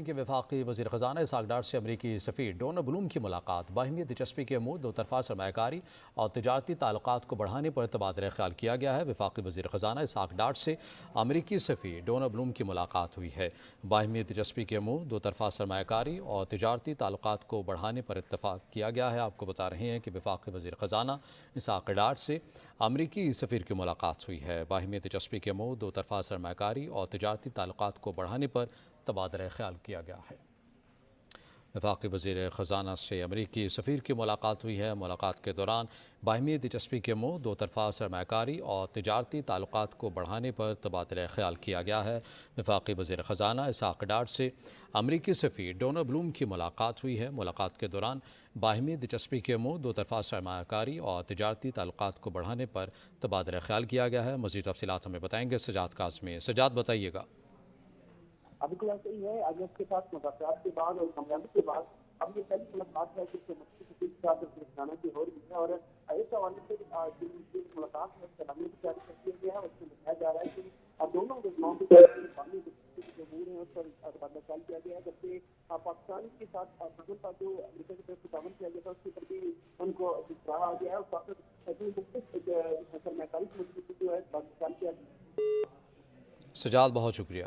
کہ وفاقی وزیر خزانہ اسحاق ڈار سے امریکی سفیر ڈونلڈ بلوم کی ملاقات باہمی دلچسپی کے امور، دو طرفہ سرمایہ کاری اور تجارتی تعلقات کو بڑھانے پر تبادلہ خیال کیا گیا ہے۔ وفاقی وزیر خزانہ اسحاق ڈار سے امریکی سفیر ڈونلڈ بلوم کی ملاقات ہوئی ہے۔ باہمی دلچسپی کے امور، دو طرفہ سرمایہ کاری اور تجارتی تعلقات کو بڑھانے پر اتفاق کیا گیا ہے۔ آپ کو بتا رہے ہیں کہ وفاقی وزیر خزانہ اسحاق ڈار سے امریکی سفیر کی ملاقات ہوئی ہے۔ باہمی دلچسپی کے امور، دو طرفہ سرمایہ کاری اور تجارتی تعلقات کو بڑھانے پر تبادلہ خیال کیا گیا ہے۔ وفاقی وزیر خزانہ سے امریکی سفیر کی ملاقات ہوئی ہے۔ ملاقات کے دوران باہمی دلچسپی کے امور، دو طرفہ سرمایہ کاری اور تجارتی تعلقات کو بڑھانے پر تبادلہ خیال کیا گیا ہے۔ وفاقی وزیر خزانہ اسحاق ڈار سے امریکی سفیر ڈونلڈ بلوم کی ملاقات ہوئی ہے۔ ملاقات کے دوران باہمی دلچسپی کے امور، دو طرفہ سرمایہ کاری اور تجارتی تعلقات کو بڑھانے پر تبادلہ خیال کیا گیا ہے۔ مزید تفصیلات ہمیں بتائیں گے سجاد کاظمی۔ سجاد بتائیے گا۔ بالکل ایسا ہی ہے۔ آج کے ساتھ مذاکرات کے بعد اور کامیابی کے بعد اب یہ پہلی ملاقات ہے کہ مکی سفیر کے ساتھ خزانہ کی ہو رہی ہے، اور اس حوالے سے ملاقات میں سلامی بھی جاری کر دیا گیا ہے۔ اس میں بتایا جا رہا ہے کہ دونوں وزراء کی باہمی دلچسپی جو امور ہیں اس پر تبادلہ خیال کیا گیا ہے، جبکہ پاکستان کے ساتھ تعاون کا جو امریکہ کی طرف سے تعاون کیا گیا تھا اس کے پر بھی ان کو سراہا گیا ہے، اور کافی مختلف سرمایہ کاری کی مضبوطی جو ہے تبادلہ خیال کیا گیا۔ سجاد بہت شکریہ۔